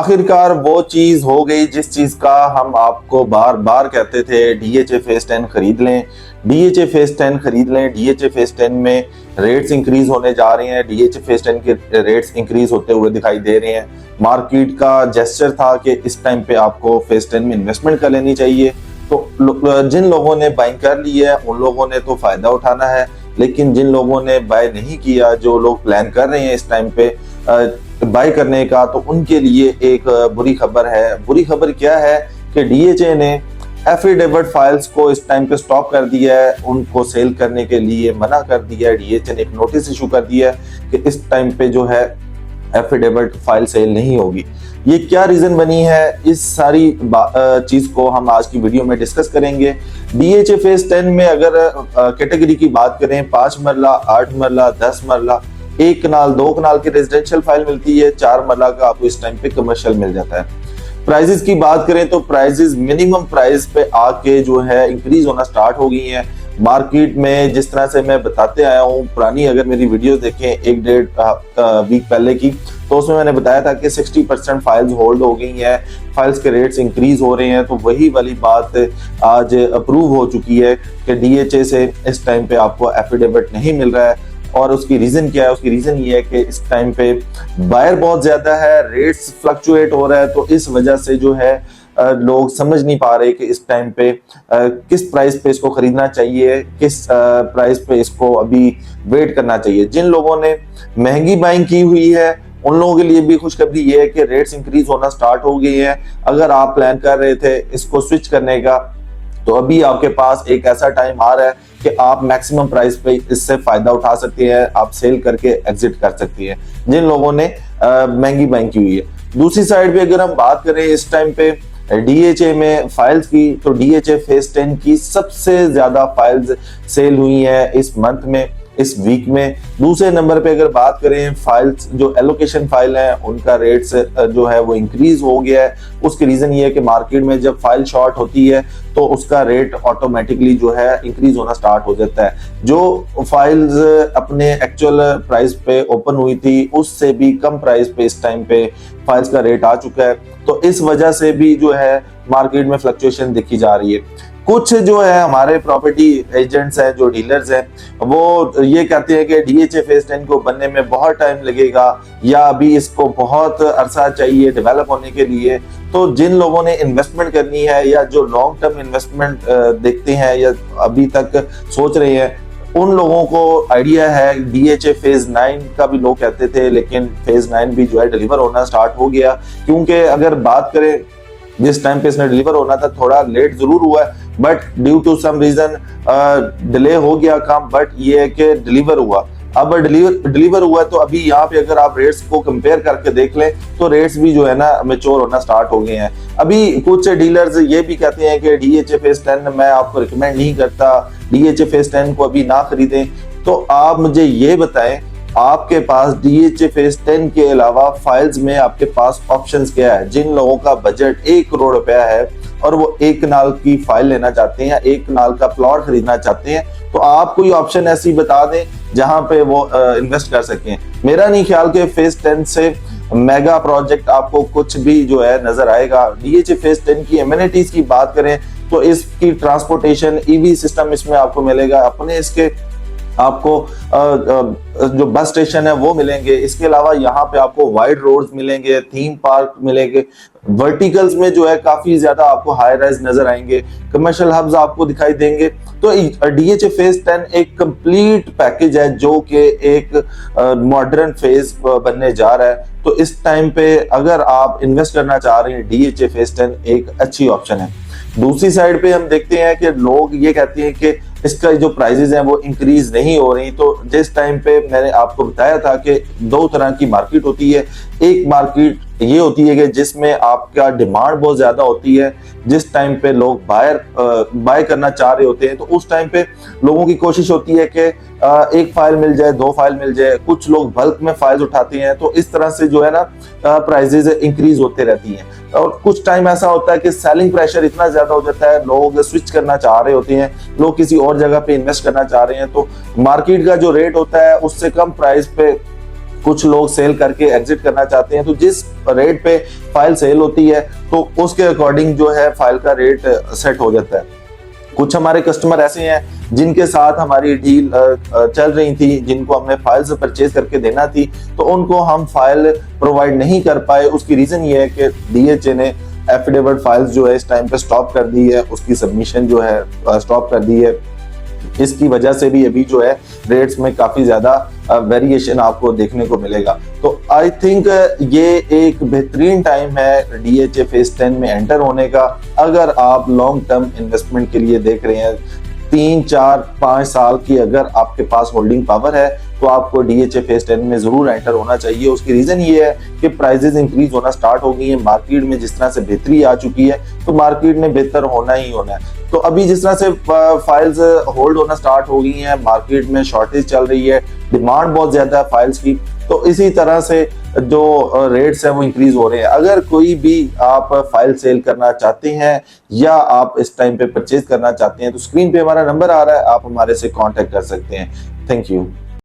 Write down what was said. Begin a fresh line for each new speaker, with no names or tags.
आखिरकार वो चीज हो गई जिस चीज का हम आपको बार बार कहते थे, डीएचए फेज 10 खरीद लें, डीएचए फेज 10 खरीद लें। डीएचए फेज 10 में रेट्स इंक्रीज होने जा रहे हैं, डीएचए फेज 10 के रेट्स इंक्रीज होते हुए दिखाई दे रहे हैं। मार्केट का जेस्चर था कि इस टाइम पे आपको फेज 10 में इन्वेस्टमेंट कर लेनी चाहिए। तो जिन लोगों ने बाइंग कर ली है उन लोगों ने तो फायदा उठाना है, लेकिन जिन लोगों ने बाय नहीं किया, जो लोग प्लान कर रहे हैं इस टाइम पे बाय करने का, तो उनके लिए एक बुरी खबर है। बुरी खबर क्या है कि डीएचए ने एफिडेविट फाइल्स को इस टाइम पे स्टॉप कर दिया है, उनको सेल करने के लिए मना कर दिया है। डीएचए ने एक नोटिस इशू कर दिया है कि इस टाइम पे जो है एफिडेविट फाइल सेल नहीं होगी। ये क्या रीजन बनी है, इस सारी चीज को हम आज की वीडियो में डिस्कस करेंगे। डीएचए फेज 10 में अगर कैटेगरी की बात करें, 5 मरला, 8 मरला, 10 मरला, 1 कनाल, 2 कनाल की रेजिडेंशियल फाइल मिलती है, 4 मरला का आपको इस टाइम पे कमर्शियल मिल जाता है। प्राइजेस की बात करें तो प्राइजेस मिनिमम प्राइस पे आके जो है इंक्रीज होना स्टार्ट हो गई हैं। मार्केट में जिस तरह से मैं बताते आया हूँ, पुरानी अगर मेरी वीडियोस देखें 1-1.5 वीक पहले की, तो उसमें मैंने बताया था कि 60% फाइल्स होल्ड हो गई हैं, फाइल्स के रेट्स इंक्रीज हो रहे हैं। तो वही वाली बात आज अप्रूव हो चुकी है कि डीएचए से इस टाइम पे आपको एफिडेविट नहीं मिल रहा है। और उसकी रीजन क्या है? उसकी रीजन ये है कि इस टाइम पे बायर बहुत ज्यादा है, रेट्स फ्लक्चुएट हो रहा है, तो इस वजह से जो है लोग समझ नहीं पा रहे कि इस टाइम पे किस प्राइस पे इसको खरीदना चाहिए, किस प्राइस पे इसको अभी वेट करना चाहिए। जिन लोगों ने महंगी बाइंग की हुई है उन लोगों के लिए भी खुशखबरी ये है कि रेट्स इंक्रीज होना स्टार्ट हो गई हैं। अगर आप प्लान कर रहे थे इसको स्विच करने का, तो अभी आपके पास एक ऐसा टाइम आ रहा है कि आप मैक्सिमम प्राइस पे इससे फायदा उठा सकते हैं, आप सेल करके एग्जिट कर सकते हैं जिन लोगों ने महंगी बाइंग की हुई है। दूसरी साइड पे अगर हम बात करें इस टाइम पे डीएचए में फाइल्स की, तो डीएचए फेज 10 की सबसे ज्यादा फाइल्स सेल हुई है इस मंथ में, इस वीक में। दूसरे नंबर पे अगर बात करें फाइल्स, जो एलोकेशन फाइल है उनका रेट्स जो है वो इंक्रीज हो गया है। उसकी रीजन ये है कि मार्केट में जब फाइल शॉर्ट होती है तो उसका रेट ऑटोमेटिकली जो है इंक्रीज होना स्टार्ट हो जाता है। जो फाइल्स अपने एक्चुअल प्राइस पे ओपन हुई थी उससे भी कम प्राइस पे इस टाइम पे फाइल्स का रेट आ चुका है, तो इस वजह से भी जो है मार्केट में फ्लक्चुएशन देखी जा रही है। कुछ जो है हमारे प्रॉपर्टी एजेंट्स हैं, जो डीलर्स हैं, वो ये कहते हैं कि डीएचए फेज 10 को बनने में बहुत टाइम लगेगा या अभी इसको बहुत अरसा चाहिए डेवलप होने के लिए। तो जिन लोगों ने इन्वेस्टमेंट करनी है या जो लॉन्ग टर्म इन्वेस्टमेंट देखते हैं या अभी तक सोच रहे हैं, उन लोगों को आइडिया है। डीएचए फेज 9 का भी लोग कहते थे, लेकिन फेज 9 भी जो है डिलीवर होना स्टार्ट हो गया। क्योंकि अगर बात करें जिस टाइम पे इसने डिलीवर होना था, थोड़ा लेट जरूर हुआ है, but due to some reason delay हो गया काम, बट ये है कि डिलीवर हुआ। अब डिलीवर हुआ तो अभी यहाँ पे अगर आप रेट्स को कंपेयर करके देख लें तो रेट्स भी जो है ना मैच्योर होना स्टार्ट हो गए हैं। अभी कुछ डीलर्स ये भी कहते हैं कि डीएचए फेज 10 मैं आपको रिकमेंड नहीं करता, डीएचए फेज 10 को अभी ना खरीदें। तो आप मुझे ये बताएं, आपके पास डीएचए फेज 10 के अलावा फाइल्स में आपके पास ऑप्शंस क्या है? जिन लोगों का बजट 1 करोड़ रुपया है और वो 1 कनाल की फाइल लेना चाहते हैं या 1 कनाल का प्लॉट खरीदना चाहते हैं, तो आप कोई ऑप्शन ऐसी बता दें जहां पे वो इन्वेस्ट कर सकें। मेरा नहीं ख्याल के फेज 10 से मेगा प्रोजेक्ट आपको कुछ भी जो है नजर आएगा। डीएचए फेज 10 की एमिनिटीज की बात करें तो इसकी ट्रांसपोर्टेशन, ईवी सिस्टम इसमें आपको मिलेगा, अपने इसके आपको जो बस स्टेशन है वो मिलेंगे। इसके अलावा यहाँ पे आपको वाइड रोड्स मिलेंगे, थीम पार्क मिलेंगे, वर्टिकल्स में जो है काफी ज्यादा आपको हाई राइज नजर आएंगे, कमर्शियल हब्स आपको दिखाई देंगे। तो डीएचए फेज 10 एक कंप्लीट पैकेज है जो कि एक मॉडर्न फेज बनने जा रहा है। तो इस टाइम पे अगर आप इन्वेस्ट करना चाह रहे हैं, डीएचए फेज 10 एक अच्छी ऑप्शन है। दूसरी साइड पे हम देखते हैं कि लोग ये कहते हैं कि इसका जो प्राइजेस हैं वो इंक्रीज नहीं हो रही। तो जिस टाइम पे मैंने आपको बताया था कि 2 तरह की मार्केट होती है। एक मार्केट ये होती है कि जिसमें आपका डिमांड बहुत ज्यादा होती है, जिस टाइम पे लोग बाय करना चाह रहे होते हैं, तो उस टाइम पे लोगों की कोशिश होती है कि 1 फाइल मिल जाए, 2 फाइल मिल जाए। कुछ लोग बल्क में फाइल्स उठाते हैं, तो इस तरह से जो है ना प्राइजेस इंक्रीज होते रहती हैं। और कुछ टाइम ऐसा होता है कि सेलिंग प्रेशर इतना ज्यादा हो जाता है, लोग स्विच करना चाह रहे होते हैं, लोग किसी और जगह पे इन्वेस्ट करना चाह रहे हैं, तो मार्केट का जो रेट होता है उससे कम प्राइस पे कुछ लोग सेल करके एग्जिट करना चाहते हैं, तो जिस रेट पे फाइल सेल होती है तो उसके अकॉर्डिंग जो है फाइल का रेट सेट हो जाता है। कुछ हमारे कस्टमर ऐसे हैं जिनके साथ हमारी डील चल रही थी, जिनको हमने फाइल्स परचेज करके देना थी, तो उनको हम फाइल प्रोवाइड नहीं कर पाए। उसकी रीजन ये है कि डीएचए ने एफिडेविट फाइल्स जो है इस टाइम पे स्टॉप कर दी है, उसकी सबमिशन जो है स्टॉप कर दी है। इसकी वजह से भी अभी जो है रेट्स में काफी ज्यादा वेरिएशन आपको देखने को मिलेगा। तो आई थिंक ये एक बेहतरीन टाइम है डीएचए फेज 10 में एंटर होने का। अगर आप लॉन्ग टर्म इन्वेस्टमेंट के लिए देख रहे हैं, 3, 4, 5 साल की अगर आपके पास होल्डिंग पावर है, तो आपको डीएचए फेज 10 में जरूर एंटर होना चाहिए। उसकी रीजन ये है कि प्राइसेस इंक्रीज होना स्टार्ट हो गई है, मार्केट में जिस तरह से बेहतरी आ चुकी है, तो मार्केट में बेहतर होना ही होना है। तो अभी जिस तरह से फाइल्स होल्ड होना स्टार्ट हो गई हैं, मार्केट में शॉर्टेज चल रही है, डिमांड बहुत ज्यादा है फाइल्स की, तो इसी तरह से जो रेट्स है वो इंक्रीज हो रहे हैं। अगर कोई भी आप फाइल सेल करना चाहते हैं या आप इस टाइम पे परचेज करना चाहते हैं, तो स्क्रीन पे हमारा नंबर आ रहा है, आप हमारे से कांटेक्ट कर सकते हैं। Thank you.